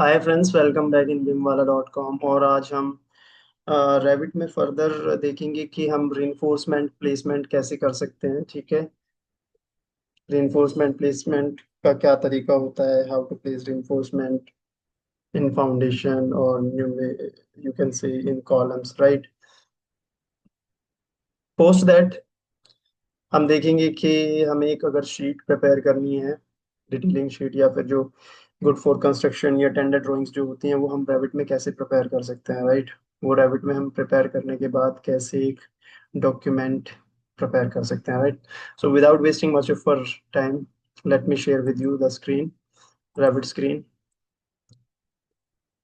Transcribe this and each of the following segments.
Hi friends, welcome back in bimwala.com। और आज हम रैबिट में फर्दर देखेंगे कि हम रिइंफोर्समेंट प्लेसमेंट कैसे कर सकते हैं। ठीक है, रिइंफोर्समेंट प्लेसमेंट का क्या तरीका होता है, how to place reinforcement in foundation और new you can say in columns, right. Post that हम देखेंगे कि हमें एक अगर शीट प्रिपेयर करनी है, डिटेलिंग शीट या फिर जो गुड फॉर कंस्ट्रक्शन या टेंडर ड्राइंग्स जो होती हैं वो हम रैबिट में कैसे प्रिपेयर कर सकते हैं, राइट। वो रैबिट में हम प्रिपेयर करने के बाद कैसे एक डॉक्यूमेंट प्रिपेयर कर सकते हैं, right. So without wasting much of for time, let me share with you the screen, rabbit screen.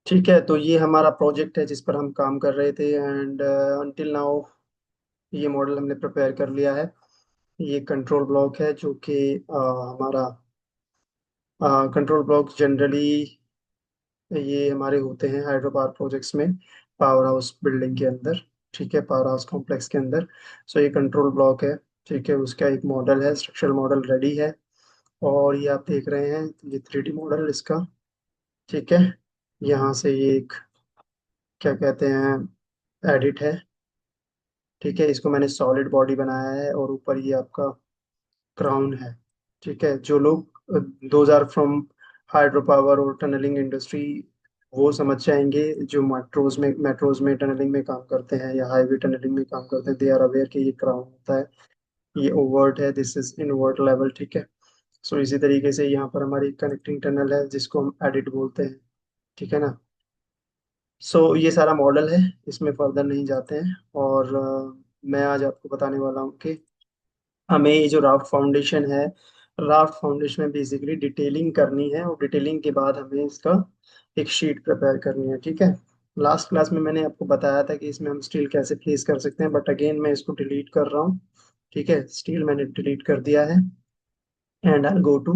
ठीक है, तो ये हमारा प्रोजेक्ट है जिस पर हम काम कर रहे थे एंड अनटिल नाउ ये मॉडल हमने प्रिपेयर कर लिया है। ये कंट्रोल ब्लॉक है जो कि हमारा कंट्रोल ब्लॉक जनरली ये हमारे होते हैं हाइड्रो पावर प्रोजेक्ट्स में, पावर हाउस बिल्डिंग के अंदर। ठीक है, पावर हाउस कॉम्प्लेक्स के अंदर। सो ये कंट्रोल ब्लॉक है। ठीक है, उसका एक मॉडल है, स्ट्रक्चरल मॉडल रेडी है। और ये आप देख रहे हैं, ये 3D मॉडल इसका। ठीक है, यहाँ से ये एक क्या कहते हैं, एडिट है। ठीक है, इसको मैंने सॉलिड बॉडी बनाया है और ऊपर ये आपका क्राउन है। ठीक है, जो लोग those are from hydro power और टनलिंग इंडस्ट्री वो समझ जाएंगे। जो मेट्रोज में टनलिंग में काम करते हैं या हाईवे टनलिंग में काम करते हैं, दे आर अवेयर कि ये क्राउन होता है, ये ओवर्ट है, दिस इज इनवर्ट लेवल। ठीक है, सो इसी तरीके से यहाँ पर हमारी कनेक्टिंग टनल है जिसको हम एडिट बोलते हैं। ठीक है ना। सो ये सारा मॉडल है, इसमें फर्दर नहीं जाते हैं। और मैं आज आपको बताने वाला हूँ कि हमें ये जो राफ्ट फाउंडेशन है, राफ्ट फाउंडेशन में बेसिकली डिटेलिंग करनी है और डिटेलिंग के बाद हमें इसका एक शीट प्रिपेयर करनी है। ठीक है, लास्ट क्लास में मैंने आपको बताया था कि इसमें हम स्टील कैसे प्लेस कर सकते हैं, बट अगेन मैं इसको डिलीट कर रहा हूँ। ठीक है, स्टील मैंने डिलीट कर दिया है and I go to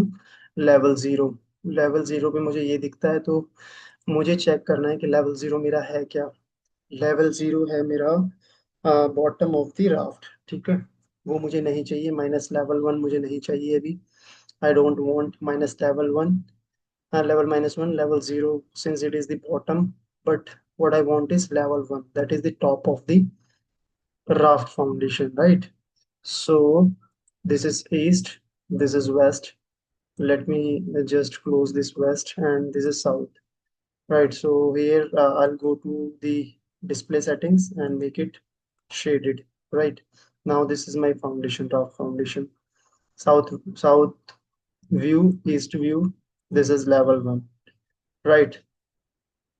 level zero. Level zero पे मुझे ये दिखता है, तो मुझे चेक करना है कि लेवल जीरो मेरा है क्या। लेवल जीरो है मेरा बॉटम ऑफ द राफ्ट। ठीक है, वो मुझे नहीं चाहिए। माइनस लेवल वन मुझे नहीं चाहिए अभी। I don't want minus level one, level minus one, level zero, since it is the bottom. But what I want is level one, that is the top of the raft foundation, right? So this is east, this is west. Let me just close this west, and this is south. Right, so here I'll go to the display settings and make it shaded. Right, now this is my foundation, top foundation. South view, east view. This is level one. Right,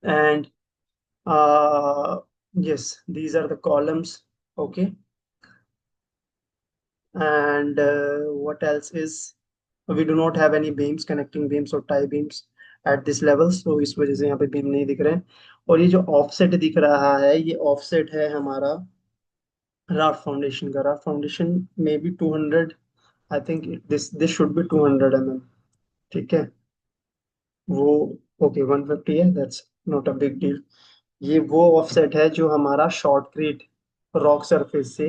and yes, these are the columns. Okay, and what else is, we do not have any beams, connecting beams or tie beams at this level, so इस वजह से यहाँ पे beam नहीं दिख रहे हैं। और ये जो ऑफसेट दिख रहा है, ये ऑफसेट है हमारा राफ्ट फाउंडेशन का। राफ्ट फाउंडेशन में भी 200, आई think this should be 200 mm। ठीक है, वो ओके 150 है, that's not a big deal. ये वो ऑफसेट है जो हमारा शॉर्ट क्रीट रॉक सरफेस से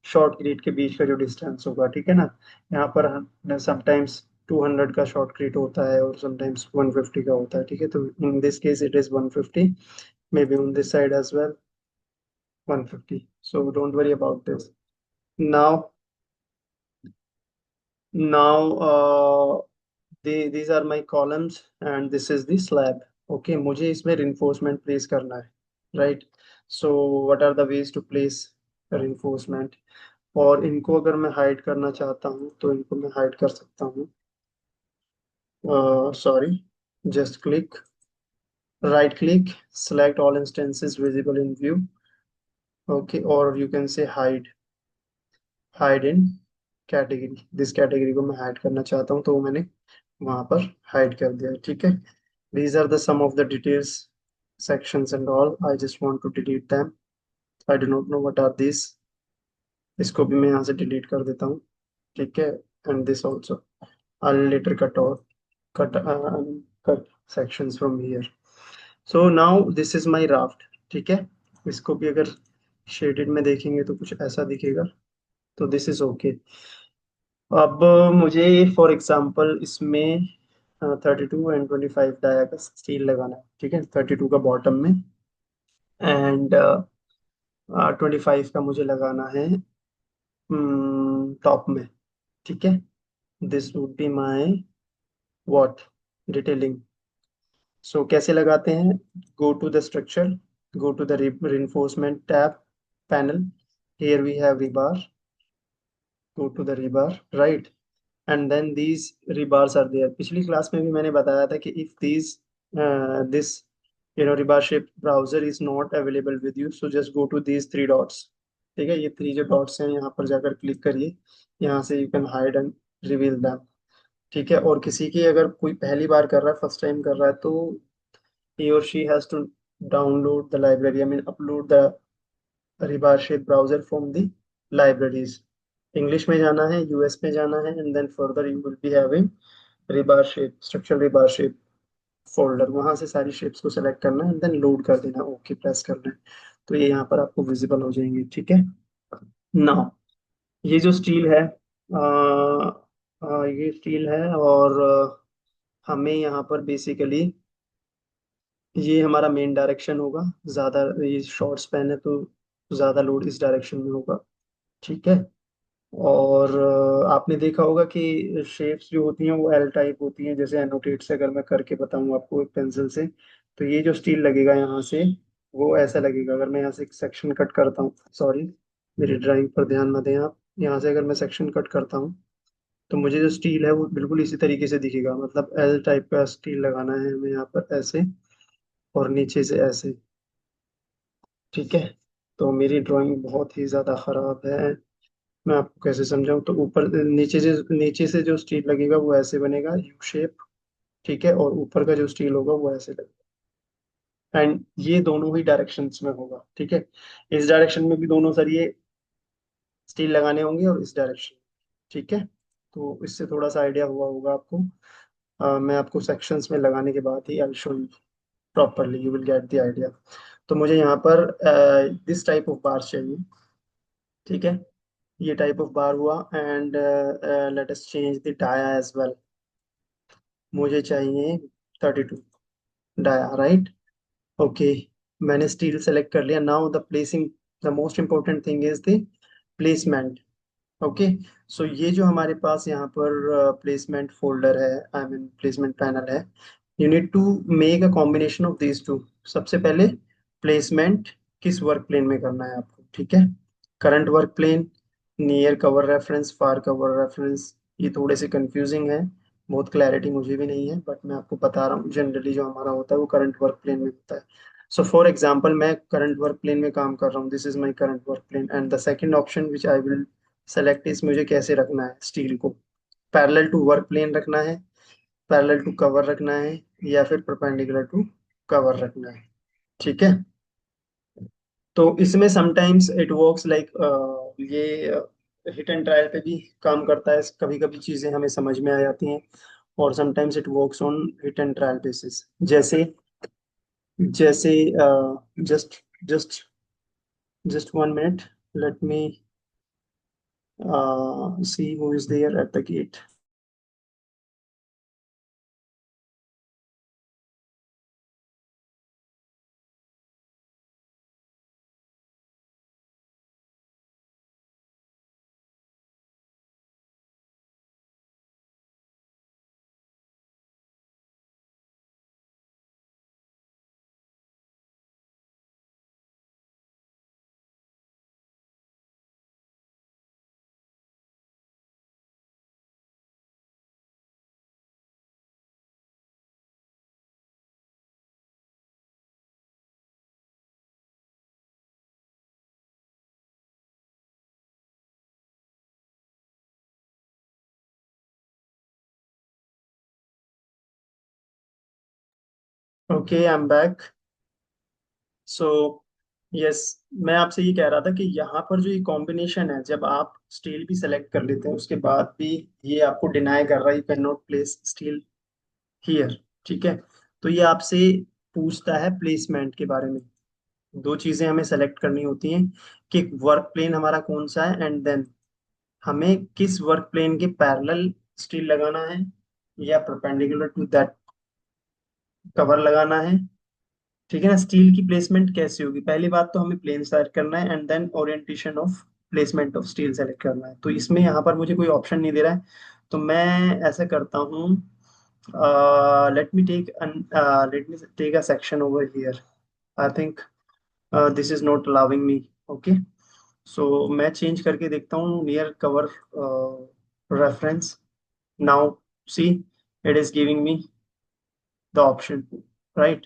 शॉर्ट क्रीट के बीच का जो डिस्टेंस होगा। ठीक है ना, यहाँ पर समटाइम्स 200 का शॉर्ट क्रीट होता है और समटाइम्स 150 का होता है। ठीक है, तो in this case it is 150, maybe on this side as well 150, so don't worry about this now। These are my columns and this is the slab। okay, मुझे इसमें reinforcement place करना है, right। so what are the ways to place reinforcement। और इनको अगर मैं hide करना चाहता हूँ तो इनको मैं हाइड कर सकता हूँ। Sorry, just click, right click, select all instances visible in view। okay, और you can say hide in category. This category को मैं हाइड करना चाहता हूँ तो वो मैंने वहां पर हाइड कर दिया। ठीक है, these are the some of the details sections and all, I just want to delete them। I do not know what are these। इसको भी मैं यहाँ से डिलीट कर देता हूँ। ठीक है, and this also I'll later cut sections from here। so now this is my raft। ठीक है, इसको भी अगर शेडेड में देखेंगे तो कुछ ऐसा दिखेगा, तो दिस इज ओके। अब मुझे फॉर एग्जांपल इसमें 32 and 25 डाया का स्टील लगाना है, ठीक है। 32 का बॉटम में, एंड 25 का मुझे लगाना है टॉप में, ठीक है। This would be my what detailing. So कैसे लगाते हैं? Go to the structure, go to the reinforcement tab panel, here we have rebar, go to the rebar, right? And then these rebars are there. पिछली class में भी मैंने बताया था कि if these this rebar shaped browser is not available with you, so just go to these three dots, ठीक है। ये थ्री जो डॉट्स हैं यहाँ पर जाकर क्लिक करिए, यहाँ से you can hide and reveal them, ठीक है। और किसी की अगर कोई पहली बार कर रहा है, फर्स्ट टाइम कर रहा है, तो he or she has to download the library, I mean upload the rebar shape browser from the libraries। English में जाना है, यूएस में जाना है, and then further you will be having rebar shape, structural rebar shape folder, वहां से सारी shapes को सेलेक्ट करना है एंड देन लोड कर देना, ओके प्रेस करना है, तो ये यहाँ पर आपको विजिबल हो जाएंगे, ठीक है। नाउ ये जो स्टील है, ये स्टील है, और हमें यहाँ पर बेसिकली ये हमारा मेन डायरेक्शन होगा। ज्यादा ये शॉर्ट स्पैन है तो ज्यादा लोड इस डायरेक्शन में होगा, ठीक है। और आपने देखा होगा कि शेप्स जो होती हैं वो एल टाइप होती हैं, जैसे एनोटेट से अगर मैं करके बताऊं आपको एक पेंसिल से, तो ये जो स्टील लगेगा यहाँ से, वो ऐसा लगेगा। अगर मैं यहाँ से एक सेक्शन कट करता हूँ, सॉरी मेरी ड्राइंग पर ध्यान न दें आप, यहाँ से अगर मैं सेक्शन कट करता हूँ, तो मुझे जो स्टील है वो बिल्कुल इसी तरीके से दिखेगा। मतलब एल टाइप का स्टील लगाना है हमें यहाँ पर ऐसे, और नीचे से ऐसे, ठीक है। तो मेरी ड्राइंग बहुत ही ज्यादा खराब है, मैं आपको कैसे समझाऊं। तो ऊपर नीचे से जो स्टील लगेगा वो ऐसे बनेगा यू शेप, ठीक है। और ऊपर का जो स्टील होगा वो ऐसे लगेगा, एंड ये दोनों ही डायरेक्शंस में होगा, ठीक है। इस डायरेक्शन में भी दोनों सरिये स्टील लगाने होंगे, और इस डायरेक्शन, ठीक है। तो इससे थोड़ा सा आइडिया हुआ होगा आपको। मैं आपको सेक्शंस में लगाने के बाद ही I show you properly, you will get the idea. तो मुझे यहाँ पर दिस टाइप ऑफ बार चाहिए, ठीक है। ये टाइप ऑफ बार हुआ, and let us change the dia as well. मुझे चाहिए 32 डाया, राइट, ओके। मैंने स्टील सेलेक्ट कर लिया। Now the placing, the most important thing is the placement, okay. So ये जो हमारे पास यहाँ पर प्लेसमेंट फोल्डर है, आई मीन प्लेसमेंट पैनल है, you need to make a combination of these two. सबसे पहले प्लेसमेंट किस वर्क प्लेन में करना है आपको, ठीक है। Current work plane, near cover reference, far cover reference, ये थोड़े से कंफ्यूजिंग है, बहुत क्लैरिटी मुझे भी नहीं है, बट मैं आपको बता रहा हूँ। जनरली जो हमारा होता है वो करंट वर्क प्लेन में होता है। सो फॉर एग्जाम्पल मैं करंट वर्क प्लेन में काम कर रहा हूँ, this is my current work plane, and the second option which I will select is, मुझे कैसे रखना है स्टील को, पैरेलल टू वर्क प्लेन रखना है, पैरेलल टू कवर रखना है, या फिर परपेंडिकुलर टू कवर रखना है, ठीक है। तो इसमें समटाइम्स इट वर्क्स लाइक, ये हिट एंड ट्रायल पे भी काम करता है, कभी कभी चीजें हमें समझ में आ जाती हैं, और sometimes it works on hit and trial basis. जैसे जैसे just just just 1 minute, let me see who is there at the gate। Okay, I am back. So yes, मैं आपसे ये कह रहा था कि यहाँ पर जो ये कॉम्बिनेशन है, जब आप स्टील भी सेलेक्ट कर लेते हैं उसके बाद भी ये आपको डिनाई कर रहा है, you can not place steel here, ठीक है। तो ये आपसे पूछता है प्लेसमेंट के बारे में। दो चीजें हमें सेलेक्ट करनी होती हैं कि वर्क प्लेन हमारा कौन सा है, एंड देन हमें किस वर्क प्लेन के पैरेलल स्टील लगाना है, या परपेंडिकुलर टू दैट कवर लगाना है। ठीक है ना। स्टील की प्लेसमेंट कैसी होगी, पहली बात तो हमें प्लेन सेलेक्ट करना है and then orientation of placement of steel select करना है। तो इसमें यहाँ पर मुझे कोई ऑप्शन नहीं दे रहा है, तो मैं ऐसा करता हूँ, let me take a section over here. I think this is not allowing me. Okay, so मैं चेंज करके देखता हूँ near cover reference. Now see, it is giving me the option, right,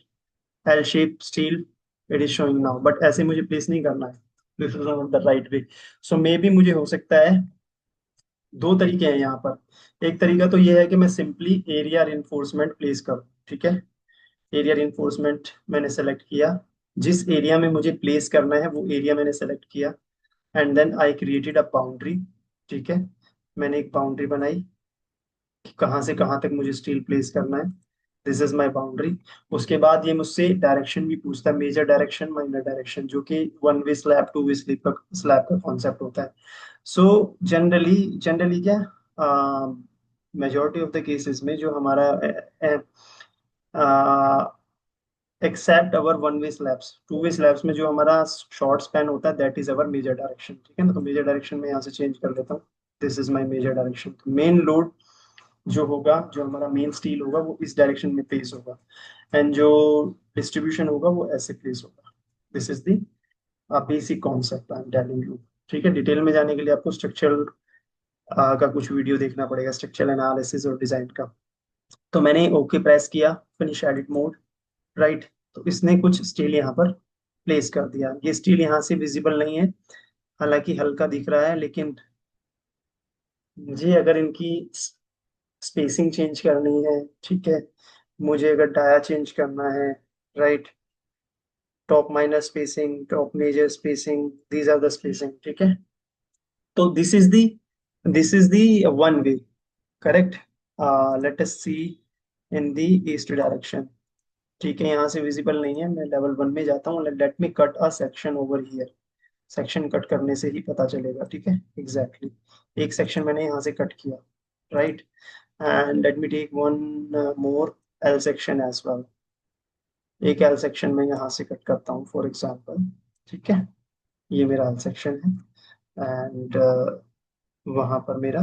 L shape steel it is showing now, but ऐसे मुझे place नहीं करना है, this is not the right way. So maybe मुझे हो सकता है, दो तरीके हैं यहाँ पर। एक तरीका तो ये है कि मैं सिंपली एरिया रिइंफोर्समेंट प्लेस करूँ। ठीक है, एरिया रिइंफोर्समेंट मैंने सेलेक्ट किया, जिस एरिया में मुझे प्लेस करना है वो एरिया मैंने सेलेक्ट किया, and then I created a boundary. ठीक है, मैंने एक बाउंड्री बनाई कि कहाँ से कहाँ तक मुझे स्टील प्लेस करना है, दिस इज माई बाउंड्री। उसके बाद ये मुझसे डायरेक्शन भी पूछता है, मेजर डायरेक्शन, माइनर डायरेक्शन, जो कि one way slab, two way slab का कॉन्सेप्ट होता है। सो जनरली जनरली क्या, मेजोरिटी ऑफ द केसेस में जो हमारा except our one way slabs, two way slabs में जो हमारा शॉर्ट स्पैन होता है that is our major direction. ठीक है ना, तो मेजर डायरेक्शन में यहाँ से चेंज कर लेता हूँ, this is my major direction. Main load जो होगा, जो हमारा मेन स्टील होगा वो इस डायरेक्शन में प्लेस होगा, एंड जो डिस्ट्रीब्यूशन होगा वो ऐसे प्लेस होगा। This is the basic concept I am telling you. ठीक है, डिटेल में जाने के लिए आपको स्ट्रक्चरल का कुछ वीडियो देखना पड़ेगा, स्ट्रक्चरल एनालिसिस और डिजाइन का। तो मैंने ओके प्रेस किया, फिनिश एडिट मोड, राइट। तो इसने कुछ स्टील यहाँ पर प्लेस कर दिया, ये स्टील यहाँ से विजिबल नहीं है, हालांकि हल्का दिख रहा है, लेकिन मुझे अगर इनकी स्पेसिंग चेंज करनी है, ठीक है, मुझे अगर डाया चेंज करना है, right, top minor spacing, top major spacing, these are the spacing. ठीक है, तो this is the one way, correct. Let us see in the east direction. ठीक है, यहाँ से विजिबल नहीं है, मैं लेवल वन में जाता हूँ, let me cut a section over here. Section cut करने से ही पता चलेगा। ठीक है, एग्जैक्टली एक सेक्शन मैंने यहाँ से कट किया, right, and let me take one more L section as well. एक एल सेक्शन में यहाँ से कट करता हूँ फॉर एग्जाम्पल। ठीक है, ये मेरा एल सेक्शन है, एंड वहां पर मेरा,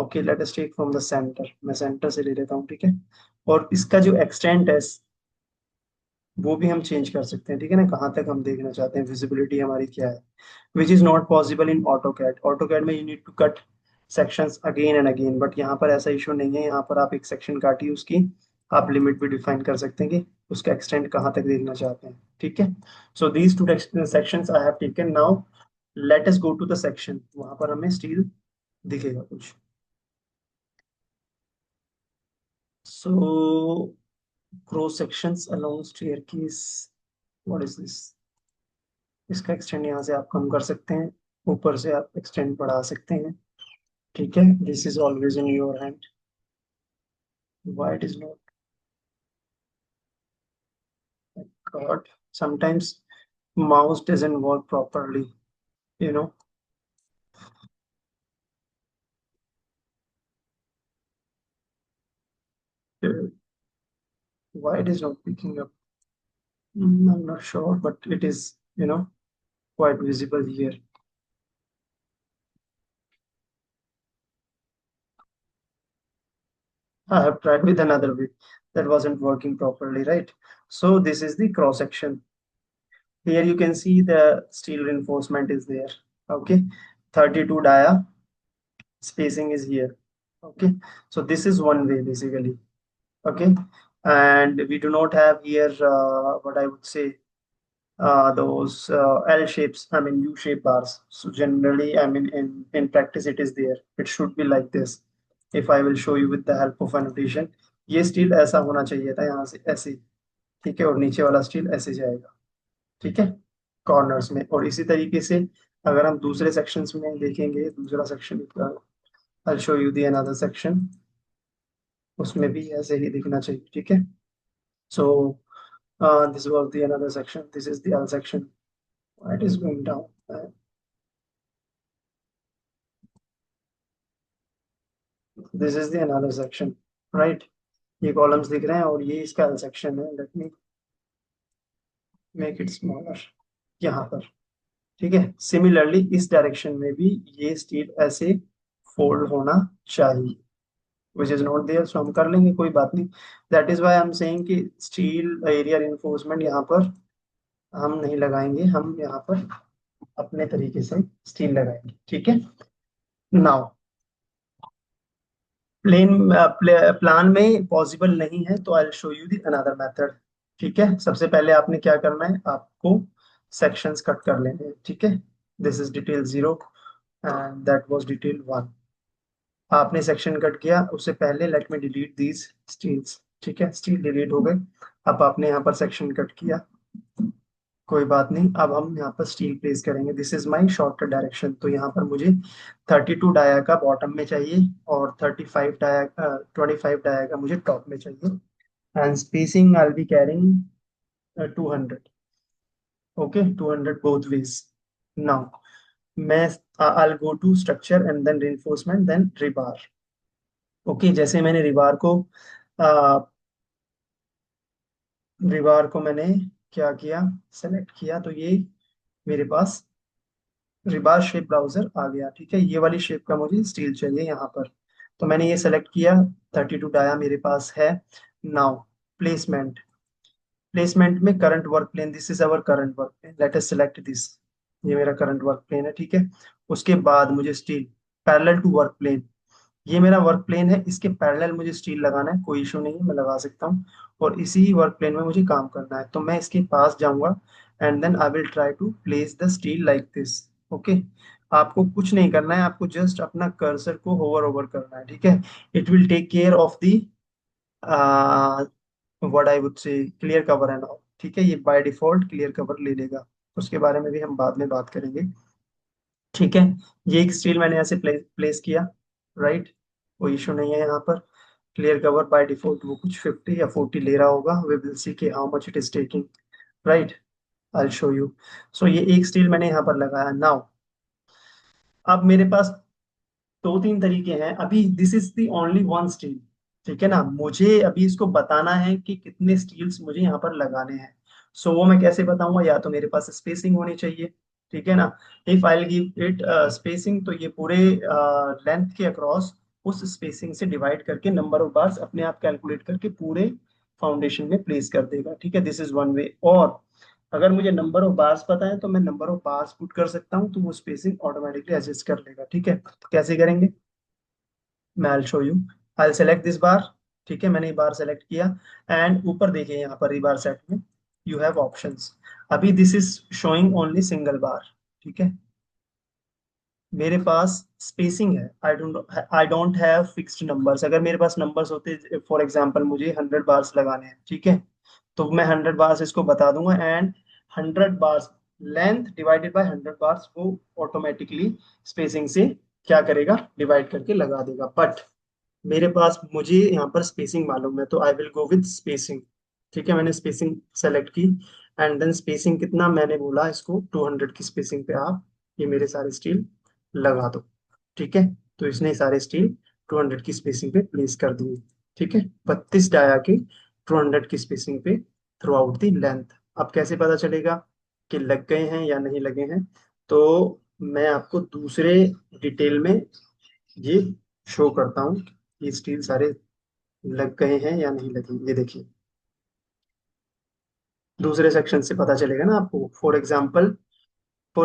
okay, let us take from the centre, मैं सेंटर से ले लेता हूँ। ठीक है, और इसका जो एक्सटेंट है वो भी हम चेंज कर सकते हैं। ठीक है ना, कहाँ तक हम देखना चाहते हैं, विजिबिलिटी हमारी क्या है, which is not possible in AutoCAD. AutoCAD में you need to cut sections again and again, but यहाँ पर ऐसा इशू नहीं है, यहाँ पर आप एक सेक्शन काटिए, उसकी आप लिमिट भी डिफाइन कर सकते हैं कि उसका एक्सटेंड कहाँ तक देखना चाहते हैं। ठीक है, so these two sections I have taken. Now let us go to the section, वहां पर हमें स्टील दिखेगा कुछ। So cross sections along staircase, what is this. इसका एक्सटेंड यहाँ से आप कम कर सकते हैं, ऊपर से आप एक्सटेंड बढ़ा सकते हैं। ठीक है, this is always in your hand, why it is not, God, sometimes mouse doesn't work properly, you know. Uh, why it is not picking up. I'm not sure, but it is, quite visible here. I have tried with another way, that wasn't working properly, right? So this is the cross section. Here you can see the steel reinforcement is there. Okay, 32 dia, spacing is here. Okay, so this is one way basically. Okay, and we do not have here what I would say, those L shapes, I mean U shape bars. So generally, I mean in practice it is there, it should be like this. If I will show you with the help of annotation, ये steel ऐसा होना चाहिए था, यहाँ से ऐसे, ठीक है, और नीचे वाला स्टील ऐसे जाएगा। ठीक है, कॉर्नर्स में। और इसी तरीके से अगर हम दूसरे सेक्शंस में देखेंगे, दूसरा section, I show you the another section, उसमें भी ऐसे ही दिखना चाहिए। ठीक है, so this was the another section, this is the L section, it is going down. This is the another section, right. ये कॉलम्स दिख रहे हैं और ये इसका सेक्शन है। Let me make it smaller, यहाँ पर। ठीक है, सिमिलरली इस डायरेक्शन में भी ये स्टील ऐसे फोल्ड होना चाहिए, which is not there, so हम कर लेंगे, कोई बात नहीं। That is why I am saying कि स्टील एरिया रिइंफोर्समेंट यहाँ पर हम नहीं लगाएंगे, हम यहाँ पर अपने तरीके से स्टील लगाएंगे। ठीक है, नाउ प्लेन प्लान में पॉसिबल नहीं है, तो आई will show you the another method. ठीक है, सबसे पहले आपने क्या करना है, आपको सेक्शंस कट कर लेने हैं। ठीक है, this is detail 0 and that was detail 1। आपने सेक्शन कट किया, उससे पहले let me delete these steels. ठीक है, स्टील डिलीट हो गए। अब आपने यहाँ पर सेक्शन कट किया, कोई बात नहीं। अब हम यहाँ पर स्टील प्लेस करेंगे, this is my shortcut direction. तो यहाँ पर मुझे 32 डाया का बॉटम में चाहिए और 35 डाया 25 डाया का मुझे टॉप में चाहिए। And spacing I be carrying 200। Okay, 200 both ways. Now मैं I'll go to structure and then reinforcement then rebar। Okay, जैसे मैंने रिबार को मैंने क्या किया, सेलेक्ट किया, तो ये मेरे पास रिबार शेप ब्राउजर आ गया। ठीक है, ये वाली शेप का मुझे स्टील चाहिए यहाँ पर। तो मैंने ये सेलेक्ट किया, 32 डाया मेरे पास है। नाउ प्लेसमेंट, प्लेसमेंट में current work plane, this is our current work plane, let us select this. ये मेरा करंट वर्क प्लेन है। ठीक है, उसके बाद मुझे steel parallel to work plane, ये मेरा वर्क प्लेन है, इसके पैरेलल मुझे स्टील लगाना है, कोई इशू नहीं है, मैं लगा सकता हूँ। और इसी वर्क प्लेन में मुझे काम करना है, तो मैं इसके पास जाऊंगा and then I will try to place the steel like this. Okay, आपको कुछ नहीं करना है, आपको जस्ट अपना कर्सर को होवर ओवर करना है। ठीक है, it will take care of the what I would say clear cover and all. ठीक है, ये बाय डिफॉल्ट क्लियर कवर ले लेगा, उसके बारे में भी हम बाद में बात करेंगे। ठीक है, ये एक स्टील मैंने ऐसे प्लेस किया, राइट, कोई इशू नहीं है यहाँ पर। क्लियर कवर बाय डिफॉल्ट वो कुछ 50 या 40 ले रहा होगा, वी विल सी कि how much it is taking, right. I show you. So ये एक स्टील मैंने यहाँ पर लगाया। नाउ अब मेरे पास दो तीन तरीके हैं, अभी this is the only one steel. ठीक है ना, मुझे अभी इसको बताना है कि कितने स्टील्स मुझे यहाँ पर लगाने हैं। सो वो मैं कैसे बताऊंगा, या तो मेरे पास स्पेसिंग होनी चाहिए। ठीक है ना, if I give it spacing, तो ये पूरे लेंथ के अक्रॉस उस स्पेसिंग से डिवाइड करके नंबर ऑफ बार्स अपने आप कैलकुलेट करके पूरे फाउंडेशन में प्लेस कर देगा। ठीक है, दिस इज वन वे। और अगर मुझे नंबर ऑफ बार्स पता है तो मैं नंबर ऑफ बार्स पुट कर सकता हूँ, तो वो स्पेसिंग ऑटोमेटिकली एडजस्ट कर लेगा। ठीक है, तो कैसे करेंगे, मैं I show you. I select this bar. ठीक है, मैंने ये बार सेलेक्ट किया एंड ऊपर देखिए यहाँ पर रिबार सेट में यू हैव ऑप्शंस। अभी this is showing only single bar. ठीक है, मेरे पास स्पेसिंग है, I don't have fixed numbers. अगर मेरे पास नंबर्स होते, फॉर एग्जांपल मुझे 100 बार्स लगाने हैं, ठीक है, तो मैं 100 बार्स इसको बता दूंगा and 100 bars length divided by 100 bars वो ऑटोमेटिकली स्पेसिंग से क्या करेगा, डिवाइड करके लगा देगा। बट मेरे पास मुझे यहाँ पर स्पेसिंग मालूम है, तो I will go with spacing. ठीक है, मैंने स्पेसिंग सेलेक्ट की एंड देन स्पेसिंग कितना, मैंने बोला इसको 200 की स्पेसिंग पे आप ये मेरे सारे स्टील लगा दो। ठीक है, तो इसने सारे स्टील 200 की स्पेसिंग पे प्लेस कर दिए। ठीक है, 32 डाया के 200 की स्पेसिंग पे थ्रू आउट दी लेंथ। अब कैसे पता चलेगा कि लग गए हैं या नहीं लगे हैं, तो मैं आपको दूसरे डिटेल में ये शो करता हूँ कि स्टील सारे लग गए हैं या नहीं लगे। ये देखिए, दूसरे सेक्शन से पता चलेगा ना आपको। फॉर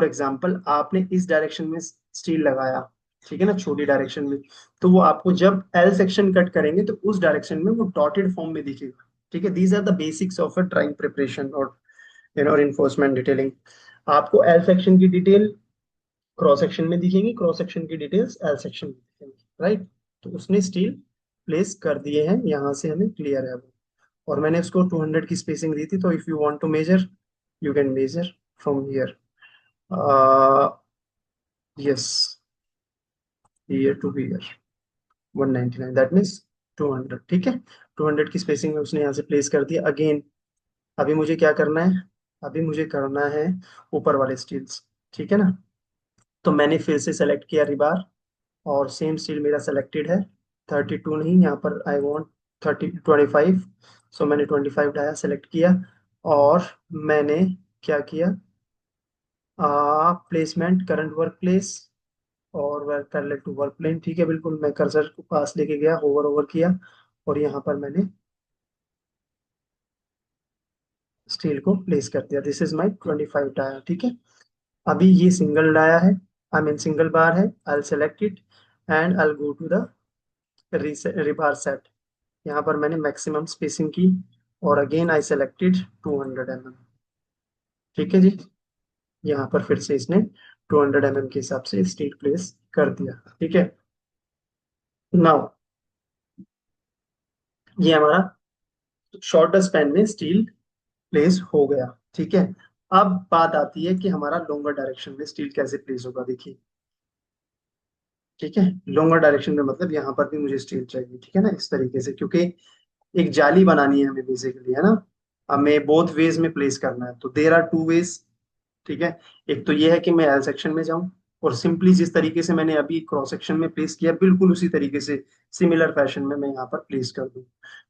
एग्जाम्पल आपने इस डायरेक्शन में स्टील लगाया, ठीक है ना, छोटी डायरेक्शन में, तो वो आपको जब एल सेक्शन कट करेंगे तो उस डायरेक्शन में वो डॉटेड फॉर्म में दिखेगा। ठीक है, these are the basics of a drawing preparation और इन्फोर्समेंट डिटेलिंग। आपको एल सेक्शन की डिटेल क्रॉस सेक्शन में दिखेंगी, क्रॉस सेक्शन की डिटेल्स एल सेक्शन में दिखेंगी, राइट। तो उसने स्टील प्लेस कर दिए हैं, यहाँ से हमें क्लियर है वो। और मैंने उसको 200 की स्पेसिंग दी थी, तो if you want to measure you can measure from here, yes, here to here 199, that means 200। ठीक है, 200 की स्पेसिंग में उसने यहाँ से प्लेस कर दिया। अगेन अभी मुझे क्या करना है, अभी मुझे करना है ऊपर वाले स्टील्स। ठीक है ना, तो मैंने फिर से सेलेक्ट किया रिबार और सेम स्टील मेरा सेलेक्टेड है। 32 नहीं, यहाँ पर आई वॉन्ट 25। सो मैंने 25 डाया, सेलेक्ट किया। और मैंने क्या किया, प्लेसमेंट करंट वर्क प्लेस और work parallel to work plane. ठीक है, बिल्कुल मैं कर्सर को पास लेके गया, होवर ओवर किया, और यहाँ पर मैंने स्टील को प्लेस कर दिया। This is my 25 dia. ठीक है, अभी ये सिंगल डाया है, आई मीन सिंगल बार है। I select it and I go to the rebar set. यहाँ पर मैंने मैक्सिमम स्पेसिंग की, और अगेन आई सेलेक्टेड 200 mm। ठीक है जी, यहाँ पर फिर से इसने 200 mm के हिसाब से स्टील प्लेस कर दिया। ठीक है, नाउ ये हमारा शॉर्टर स्पैन में स्टील प्लेस हो गया। ठीक है, अब बात आती है कि हमारा लॉन्गर डायरेक्शन में स्टील कैसे प्लेस होगा। देखिए, ठीक है, लॉन्गर डायरेक्शन में मतलब यहाँ पर भी मुझे स्टील चाहिए। ठीक है ना, इस तरीके से, क्योंकि एक जाली बनानी है हमें बेसिकली, है ना। हमें बोथ वेज में प्लेस करना है, तो देर आर टू वेज। ठीक है, एक तो ये है कि मैं एल सेक्शन में जाऊं, और सिंपली जिस तरीके से मैंने अभी क्रॉस सेक्शन में प्लेस किया, बिल्कुल उसी तरीके से सिमिलर फैशन में मैं यहाँ पर प्लेस कर दूं।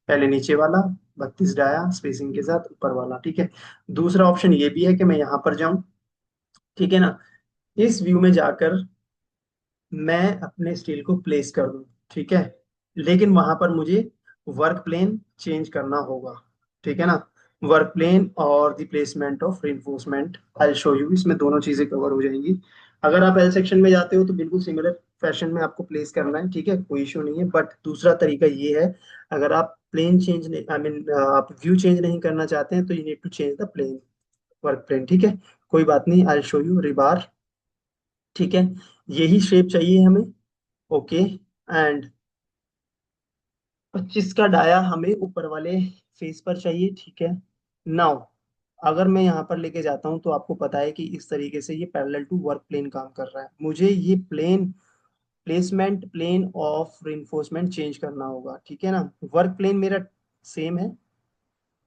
पहले नीचे वाला 32 डाया स्पेसिंग के साथ, ऊपर वाला। ठीक है, दूसरा ऑप्शन ये भी है कि मैं यहाँ पर जाऊं, ठीक है ना, इस व्यू में जाकर मैं अपने स्टील को प्लेस कर दूं। ठीक है, लेकिन वहां पर मुझे वर्क प्लेन चेंज करना होगा। ठीक है ना, वर्क प्लेन और the placement of reinforcement I show you, इसमें दोनों चीजें कवर हो जाएंगी। अगर आप एल सेक्शन में जाते हो तो बिल्कुल सिमिलर फैशन में आपको प्लेस करना है। ठीक है, कोई इशू नहीं है, बट दूसरा तरीका ये है, अगर आप प्लेन चेंज नहीं, आई मीन आप व्यू चेंज नहीं करना चाहते हैं, तो you need to change the plane, work plane. ठीक है, कोई बात नहीं, आई शो यू रिबार। ठीक है, यही शेप चाहिए हमें। ओके, एंड 25 का डाया हमें ऊपर वाले फेस पर चाहिए। ठीक है, नाउ अगर मैं यहाँ पर लेके जाता हूँ, तो आपको पता है कि इस तरीके से ये पैरेलल टू वर्क प्लेन काम कर रहा है। मुझे ये plane placement plane of reinforcement change करना होगा। ठीक है ना, वर्क प्लेन मेरा सेम है,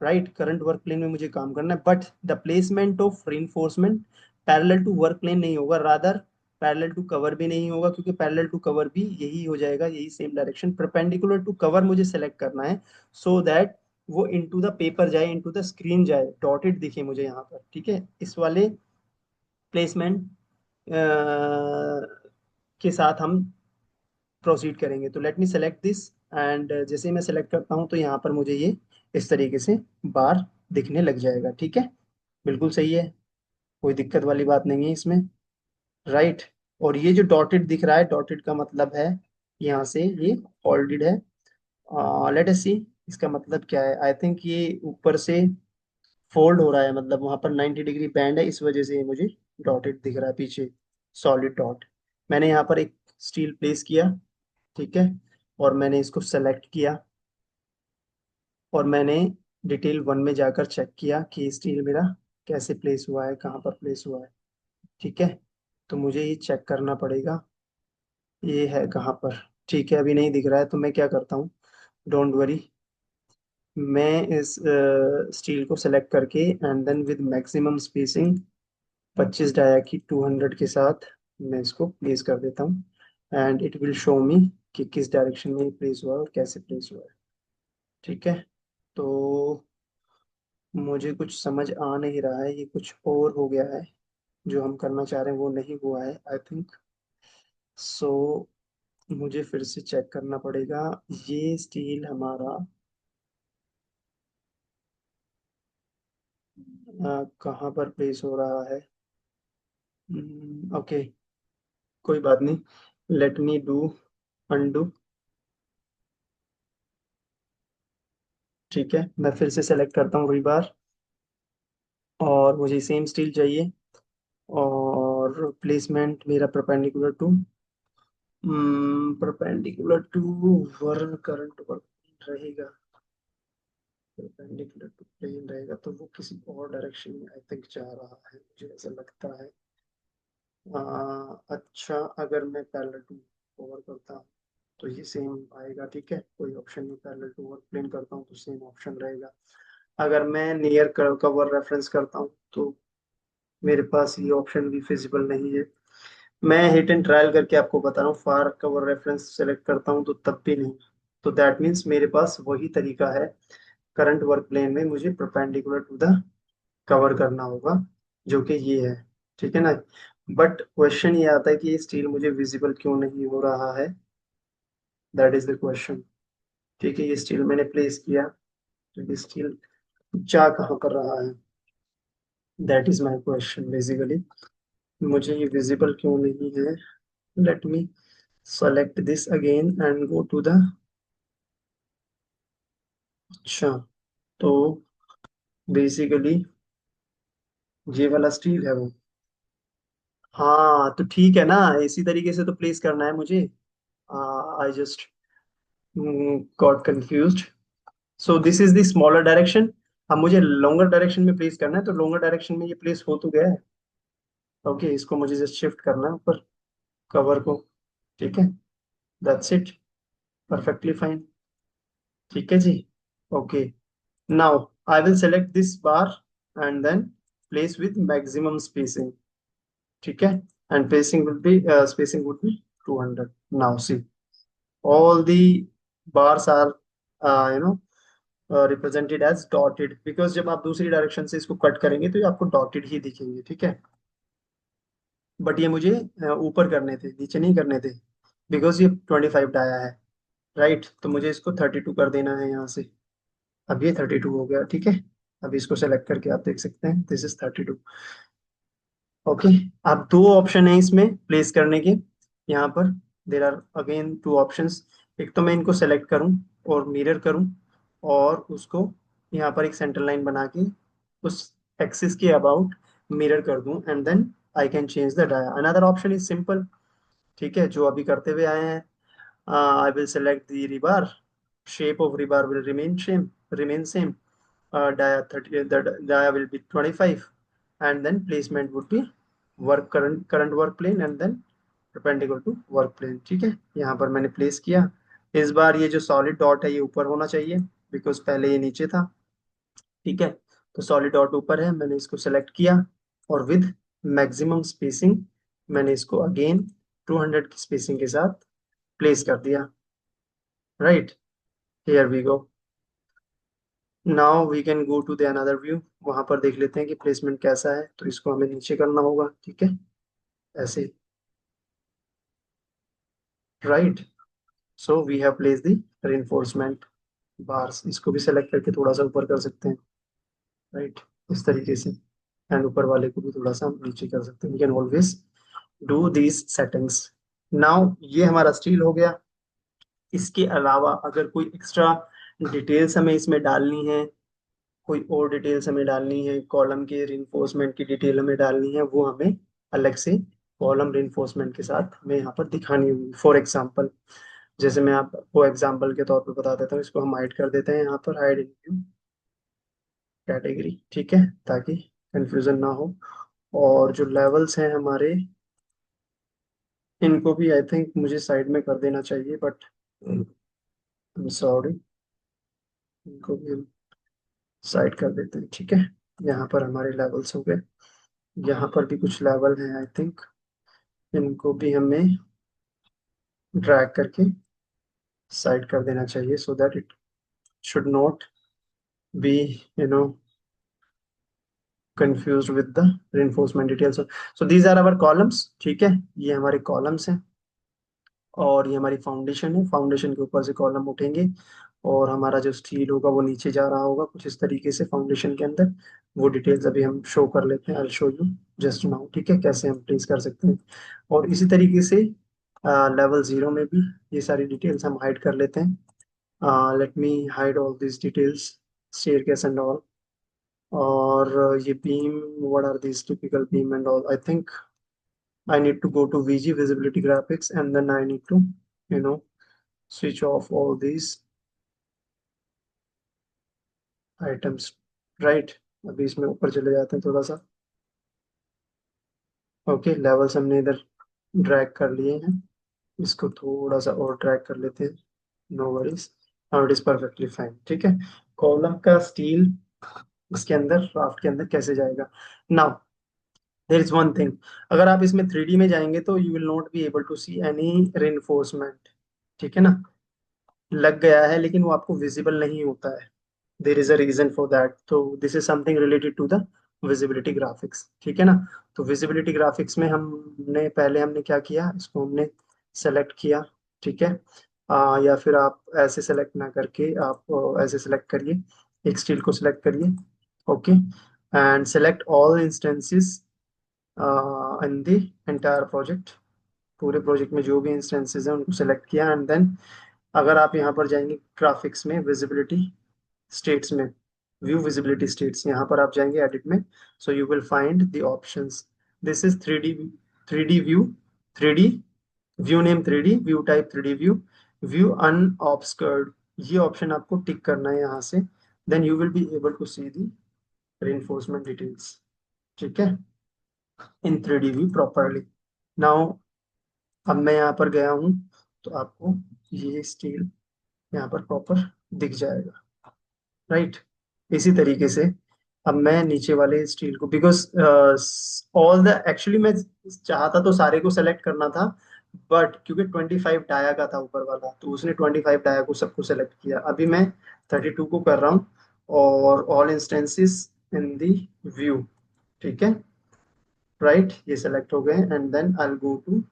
राइट, करंट वर्क प्लेन में मुझे काम करना है, but the placement of reinforcement parallel to work plane नहीं होगा, रादर पैरेलल टू कवर भी नहीं होगा, क्योंकि पैरेलल टू कवर भी यही हो जाएगा, यही same direction. Perpendicular to cover मुझे सेलेक्ट करना है, सो दैट वो इनटू द पेपर जाए, इनटू द स्क्रीन जाए, डॉटेड दिखे मुझे यहाँ पर। ठीक है, इस वाले प्लेसमेंट के साथ हम प्रोसीड करेंगे। तो let me select this, and जैसे ही मैं सेलेक्ट करता हूँ, तो यहाँ पर मुझे ये इस तरीके से बार दिखने लग जाएगा। ठीक है, बिल्कुल सही है, कोई दिक्कत वाली बात नहीं है इसमें, राइट। और ये जो डॉटेड दिख रहा है, डॉटेड का मतलब है यहाँ से ये फोल्डेड है। लेट अस सी, इसका मतलब क्या है। आई थिंक ये ऊपर से फोल्ड हो रहा है, मतलब वहां पर 90 डिग्री बैंड है, इस वजह से ये मुझे डॉटेड दिख रहा है पीछे, सॉलिड डॉट। मैंने यहाँ पर एक स्टील प्लेस किया, ठीक है, और मैंने इसको सेलेक्ट किया, और मैंने डिटेल वन में जाकर चेक किया कि स्टील मेरा कैसे प्लेस हुआ है, कहाँ पर प्लेस हुआ है। ठीक है, तो मुझे ये चेक करना पड़ेगा, ये है कहाँ पर। ठीक है, अभी नहीं दिख रहा है, तो मैं क्या करता हूँ, डोंट वरी, मैं इस स्टील को सेलेक्ट करके and then with maximum spacing 25 dia की 200 के साथ मैं इसको प्लेस कर देता हूँ, एंड इट विल शो मी कि किस डायरेक्शन में प्लेस हुआ है और कैसे प्लेस हुआ है। ठीक है, तो मुझे कुछ समझ आ नहीं रहा है, ये कुछ और हो गया है, जो हम करना चाह रहे हैं वो नहीं हुआ है आई थिंक। सो मुझे फिर से चेक करना पड़ेगा, ये स्टील हमारा कहाँ पर प्लेस हो रहा है। ओके, कोई बात नहीं, लेट मी डू अनडू। ठीक है, मैं फिर से सेलेक्ट करता हूँ रिबार, और मुझे सेम स्टील चाहिए, और प्लेसमेंट मेरा perpendicular to work current work रहेगा, परपेंडिकुलर टू प्लेन रहेगा, तो वो किसी और डायरेक्शन में आई थिंक जा रहा है, मुझे ऐसा लगता है। अच्छा, अगर मैं पैरेलल टू कवर करता हूँ तो ये सेम आएगा। ठीक है, कोई ऑप्शन नहीं, पैरेलल टू वर्क प्लेन करता हूँ तो सेम ऑप्शन रहेगा। अगर मैं नियर कवर रेफरेंस करता हूँ, तो मेरे पास ये ऑप्शन भी फिजिबल नहीं है। मैं हिट एंड ट्रायल करके आपको बता रहा हूँ, फार कवर रेफरेंस सेलेक्ट करता हूँ तो तब भी नहीं। तो दैट मीन्स मेरे पास वही तरीका है, करंट वर्क प्लेन में मुझे परपेंडिकुलर टू द कवर करना होगा, जो कि ये है। ठीक है ना। बट क्वेश्चन ये आता है कि ये स्टील मुझे विजिबल क्यों नहीं हो रहा है, दैट इज द क्वेश्चन। ठीक है, ये स्टील मैंने प्लेस किया, तो ये स्टील जा कहाँ कर रहा है, that is my question basically. मुझे ये विजिबल क्यों नहीं है, let me select this again and go to the, अच्छा, तो बेसिकली ये वाला स्टील है वो। हाँ तो ठीक है ना, इसी तरीके से तो प्लेस करना है मुझे। I just got confused. So this is the smaller direction. अब मुझे लॉन्गर डायरेक्शन में प्लेस करना है, तो लॉन्गर डायरेक्शन में ये प्लेस हो तो गया है। ओके, इसको मुझे जस्ट शिफ्ट करना है ऊपर, कवर को। ठीक है, दैट्स इट, परफेक्टली फाइन। ठीक है जी। Okay, now I will select this bar and then place with maximum spacing. ठीक है, and spacing will be spacing would be 200. Now see, all the bars are represented as dotted, because जब आप दूसरी direction से इसको cut करेंगे तो ये आपको डॉटेड ही दिखेंगे। ठीक है, बट ये मुझे ऊपर करने थे, नीचे नहीं करने थे, बिकॉज ये 25 डाया है। राइट, तो मुझे इसको 32 कर देना है यहाँ से। अब ये 32 हो गया। ठीक है, अब इसको सेलेक्ट करके आप देख सकते हैं, दिस इज 32। ओके, अब दो ऑप्शन है इसमें प्लेस करने के। यहाँ पर there are again two options. एक तो मैं इनको सेलेक्ट करूँ और मिरर करूँ, और उसको यहाँ पर एक सेंटर लाइन बना के उस एक्सिस के अबाउट मिरर कर दूं, and then I can change the dia. Another option is simple, ठीक है, जो अभी करते हुए आए हैं। I will select the rebar. Shape of rebar will remain same. Dia 30, the dia will be 25, and then placement would be current work plane and then perpendicular to work plane। ठीक है, यहाँ पर मैंने प्लेस किया। इस बार ये जो solid dot है ये ऊपर होना चाहिए, बिकॉज पहले ये नीचे था। ठीक है, तो सॉलिड डॉट ऊपर है, मैंने इसको सेलेक्ट किया, और विद मैक्सिमम स्पेसिंग मैंने इसको अगेन 200 की स्पेसिंग के साथ प्लेस कर दिया। Right, here we go. Now we can go to the another view, वहां पर देख लेते हैं कि प्लेसमेंट कैसा है। तो इसको हमें नीचे करना होगा। ठीक है, ऐसे। Right, so we have place the reinforcement bars, इसको भी सेलेक्ट करके थोड़ा सा ऊपर कर सकते हैं। राइट, इस तरीके से, एंड ऊपर वाले को भी थोड़ा सा हम नीचे कर सकते हैं। We can always do these settings. Now ये हमारा स्टील हो गया। इसके अलावा अगर कोई एक्स्ट्रा डिटेल्स हमें इसमें डालनी है, कोई और डिटेल्स हमें डालनी है, कॉलम के रिइंफोर्समेंट की डिटेल हमें डालनी है, वो हमें अलग से कॉलम रिइंफोर्समेंट के साथ हमें यहाँ पर दिखानी होगी। फॉर एग्जांपल, जैसे मैं आपको एग्जांपल के तौर पर बता देता हूँ, इसको हम हाइड कर देते हैं यहाँ पर, हाइड इन कैटेगरी। ठीक है, ताकि कंफ्यूजन ना हो। और जो लेवल्स हैं हमारे, इनको भी आई थिंक मुझे साइड में कर देना चाहिए, बट सॉरी, इनको भी हम साइड कर देते हैं। ठीक है, यहाँ पर हमारे लेवल्स हो गए। यहाँ पर भी कुछ लेवल हैं आई थिंक, इनको भी हमें ड्रैग करके साइड कर देना चाहिए, so that it should not be you know confused with the reinforcement details। So these are our columns। ठीक है, ये हमारे कॉलम्स हैं, और ये हमारी फाउंडेशन है। फाउंडेशन के ऊपर से कॉलम उठेंगे, और हमारा जो स्टील होगा वो नीचे जा रहा होगा कुछ इस तरीके से फाउंडेशन के अंदर। वो डिटेल्स अभी हम शो कर लेते हैं, आई शो यू जस्ट नाउ। ठीक है, कैसे हम प्लेस कर सकते हैं। और इसी तरीके से लेवल जीरो में भी ये सारी डिटेल्स हम हाइड कर लेते हैं। Let me hide all this details, staircase and all. और ये beam, what are this typical beam and all, I think I need to go to VG visibility graphics, and then I need to, you know, switch off all these items, right? अभी इसमें ऊपर चले जाते हैं थोड़ा सा। Okay, levels हमने इधर ड्रैग कर लिए हैं, इसको थोड़ा सा और ड्रैग कर लेते हैं। No worries, now it is perfectly fine. ठीक है, कॉलम का स्टील इसके अंदर, राफ्ट के अंदर कैसे जाएगा। Now there is one thing, अगर आप इसमें 3D में जाएंगे तो you will not be able to see any reinforcement, ठीक है ना। लग गया है लेकिन वो आपको विजिबल नहीं होता है, there is a reason for that. तो this is something related to the visibility graphics, ठीक है ना। तो विजिबिलिटी ग्राफिक्स में हमने क्या किया, इसको हमने सेलेक्ट किया, ठीक है। या फिर आप ऐसे सेलेक्ट ना करके आप ऐसे सेलेक्ट करिए, एक स्टील को सेलेक्ट करिए, okay, and select all instances in the entire project. पूरे प्रोजेक्ट में जो भी इंस्टेंसेस हैं उनको सेलेक्ट किया, एंड देन अगर आप यहाँ पर जाएंगे ग्राफिक्स में, विजिबिलिटी स्टेट्स में, व्यू विजिबिलिटी स्टेट्स, यहाँ पर आप जाएंगे एडिट में, so you will find the options. This is 3D, 3D view, 3D view name, 3D view type, 3D view, view unobscured, ये ऑप्शन आपको टिक करना है यहाँ से, then you will be able to see the reinforcement details, ठीक है, इन 3D view properly. Now अब मैं यहाँ पर गया हूँ तो आपको ये स्टील यहाँ पर प्रॉपर दिख जाएगा, राइट। इसी तरीके से अब मैं नीचे वाले स्टील को, बिकॉज ऑल द एक्चुअली मैं चाहता तो सारे को सेलेक्ट करना था, बट क्योंकि 25 डाया का था ऊपर वाला, तो उसने 25 डाया को सबको सेलेक्ट किया। अभी मैं 32 को कर रहा हूँ, और all instances in the view, ठीक है, राइट, ये सेलेक्ट हो गए, and then I go to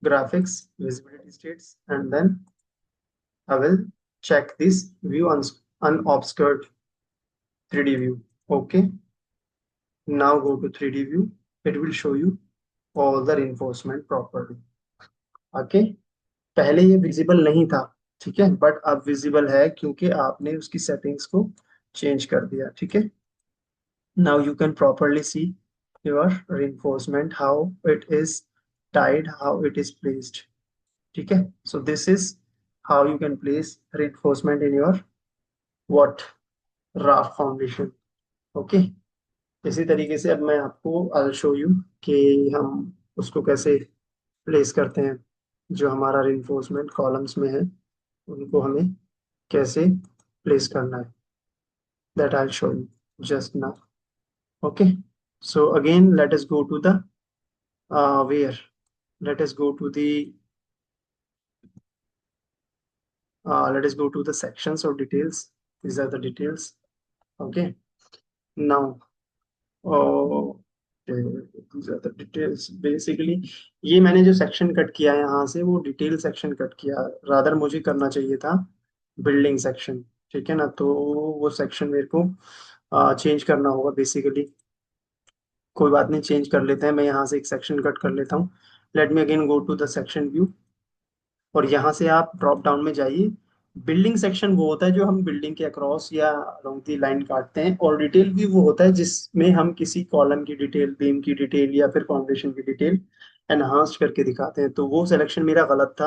graphics, visibility states, and then I will check this view unobscured 3D view. Okay, now go to 3D view. It will show you all the reinforcement properly. Okay, पहले ये visible नहीं था, ठीक है, but अब visible है क्योंकि आपने उसकी सेटिंग्स को चेंज कर दिया, ठीक है। Now you can properly see your reinforcement, how it is tied, how it is placed, ठीक है। So this is how you can place reinforcement in your what raft foundation, okay। इसी तरीके से अब मैं आपको I'll show you कि हम उसको कैसे प्लेस करते हैं, जो हमारा reinforcement कॉलम्स में है उनको हमें कैसे प्लेस करना है, that I'll show you just now, okay। So again let us go to the where let us go to the let us go to the sections or details. These are the details, okay। Now these are the details basically। ये मैंने जो section cut किया है यहाँ से, वो detail section cut किया, rather मुझे करना चाहिए था बिल्डिंग सेक्शन, ठीक है ना। तो वो सेक्शन मेरे को चेंज करना होगा बेसिकली। कोई बात नहीं, चेंज कर लेते हैं, मैं यहाँ से एक सेक्शन कट कर लेता हूँ। Let me again go to the section view, और यहाँ से आप ड्रॉप डाउन में जाइए। बिल्डिंग सेक्शन वो होता है जो हम बिल्डिंग के अक्रॉस या अलोंग दी लाइन काटते हैं, और डिटेल व्यू वो होता है जिसमें हम किसी कॉलम की डिटेल, बीम की डिटेल या फिर फाउंडेशन की डिटेल एनहांस करके दिखाते हैं। तो वो सिलेक्शन मेरा गलत था।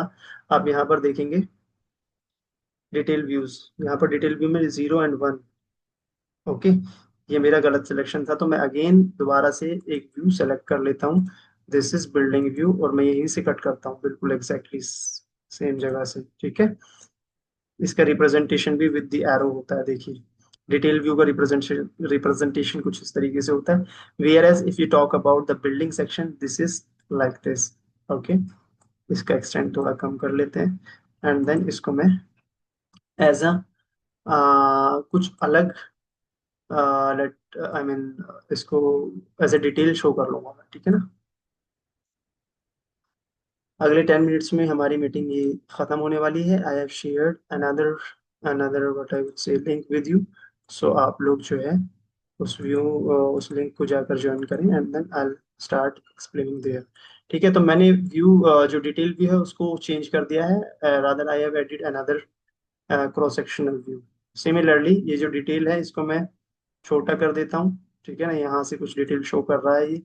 आप यहाँ पर देखेंगे डिटेल व्यूज, यहाँ पर डिटेल व्यू में 0 और 1, ओके, ये मेरा गलत सिलेक्शन था। तो मैं अगेन दोबारा से एक व्यू सेलेक्ट कर लेता हूँ, दिस इज बिल्डिंग व्यू, और मैं यहीं से कट करता हूँ बिल्कुल एग्जैक्टली सेम जगह से, ठीक है। इसका रिप्रेजेंटेशन भी विद द एरो होता है, देखिए डिटेल व्यू का रिप्रेजेंटेशन रिप्रेजेंटेशन कुछ इस तरीके से होता है। Whereas if you talk about the building section, this is like this, okay. इसका एक्सटेंड थोड़ा कम कर लेते हैं, एंड देन इसको मैं एज अ कुछ अलग लेट आई मीन इसको एज अ डिटेल शो कर लूंगा मैं, ठीक है ना। अगले 10 मिनट्स में हमारी मीटिंग ये खत्म होने वाली है। I have shared another another what I would say link with you, so आप लोग जो है उस लिंक को जाकर ज्वाइन करें, and then I start explaining there, ठीक है। तो मैंने व्यू जो डिटेल व्यू है उसको चेंज कर दिया है, rather I have added another cross sectional view. Similarly ये जो डिटेल है इसको मैं छोटा कर देता हूँ, ठीक है ना, यहाँ से कुछ डिटेल शो कर रहा है ये,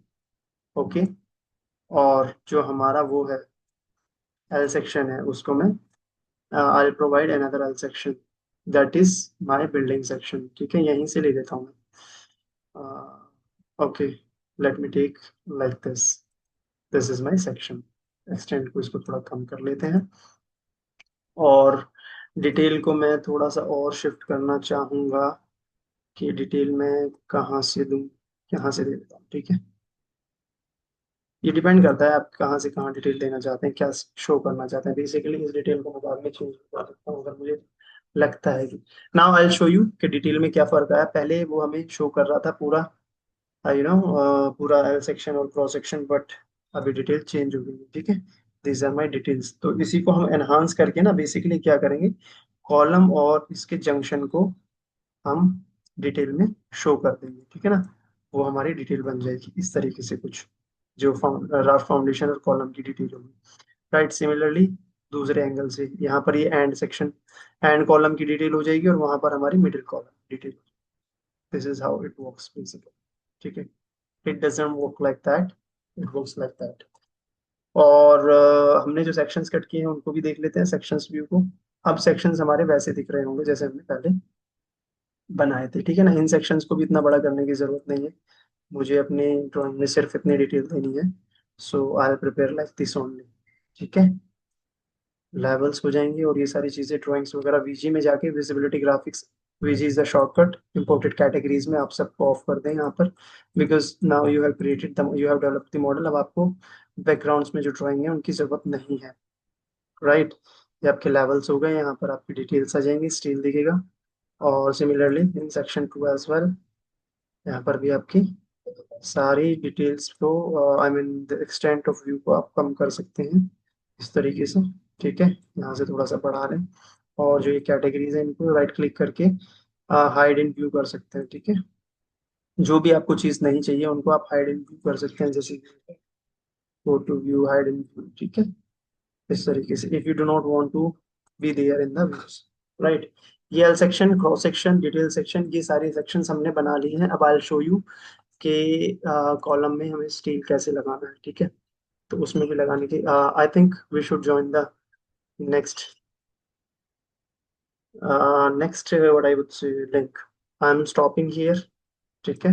ओके। और जो हमारा वो है एल सेक्शन है उसको मैं I provide another L section, that is my building section, ठीक है, यहीं से ले लेता हूँ मैं, okay. Let me take like this is my section. Extend को इसको थोड़ा कम कर लेते हैं, और डिटेल को मैं थोड़ा सा और शिफ्ट करना चाहूँगा कि डिटेल मैं कहाँ से दूँ, यहाँ से दे देता हूँ, ठीक है। ये डिपेंड करता है आप कहाँ से कहाँ डिटेल देना चाहते हैं, क्या शो करना चाहते हैं। बेसिकली इस डिटेल को मैं बाद में चेंज कर सकता हूँ अगर मुझे लगता है कि। Now I will show you कि डिटेल में क्या फर्क आया। पहले वो हमें शो कर रहा था पूरा, पूरा एल सेक्शन और क्रॉस सेक्शन, बट अभी डिटेल चेंज हो गई है, ठीक है। These are my details. तो इसी को हम एनहांस करके ना बेसिकली क्या करेंगे, कॉलम और इसके जंक्शन को हम डिटेल में शो कर देंगे, ठीक है ना। वो हमारी डिटेल बन जाएगी इस तरीके से कुछ, जो राफ फाउंडेशन और कॉलम की डिटेल होगी। राइट, सिमिलरली दूसरे एंगल से यहाँ पर ये एंड सेक्शन, एंड कॉलम की डिटेल हो जाएगी और वहां पर हमारी middle column detail. This is how it works basically, ठीक है। It doesn't work like that, it works like that. और हमने जो सेक्शंस कट किए हैं उनको भी देख लेते हैं, सेक्शंस व्यू को। अब सेक्शंस हमारे वैसे दिख रहे होंगे जैसे हमने पहले बनाए थे, ठीक है ना। इन सेक्शंस को भी इतना बड़ा करने की जरूरत नहीं है, मुझे अपनी ड्राइंग में सिर्फ इतनी डिटेल देनी है। So I prepare like this only, ठीक है। लेवल्स हो जाएंगे और ये सारी चीजें ड्राइंग्स वगैरह वीजी में जाके visibility graphics, VG is the shortcut. Imported categories में आप सबको ऑफ कर दें यहाँ पर, because now you have created the, you have developed the model. अब आपको बैकग्राउंड्स में जो ड्राइंग है उनकी जरूरत नहीं है, राइट। ये आपके लेवल्स हो गए, यहाँ पर आपकी डिटेल्स आ जाएंगी, स्टील दिखेगा। और similarly in section 2 as well, यहाँ पर भी आपकी सारी डिटेल्स को, I mean the extent of view को आप कम कर सकते हैं इस तरीके से, ठीक है। यहाँ से थोड़ा सा बढ़ा लें, और जो ये कैटेगरीज है इनको राइट क्लिक करके हाइड इन व्यू कर सकते हैं, ठीक है। जो भी आपको चीज़ नहीं चाहिए उनको आप हाइड इन व्यू कर सकते हैं, जैसे go to view, hide in view, ठीक है। इस तरीके से if you do not want to be there in the views, right. ये L section, cross section, detail section, ये सारे सेक्शंस हमने बना लिए हैं। अब आई विल शो यू के कॉलम में हमें स्टील कैसे लगाना है, ठीक है। तो उसमें भी लगाने की I think we should join the next next what I would say link. I am stopping here, ठीक है।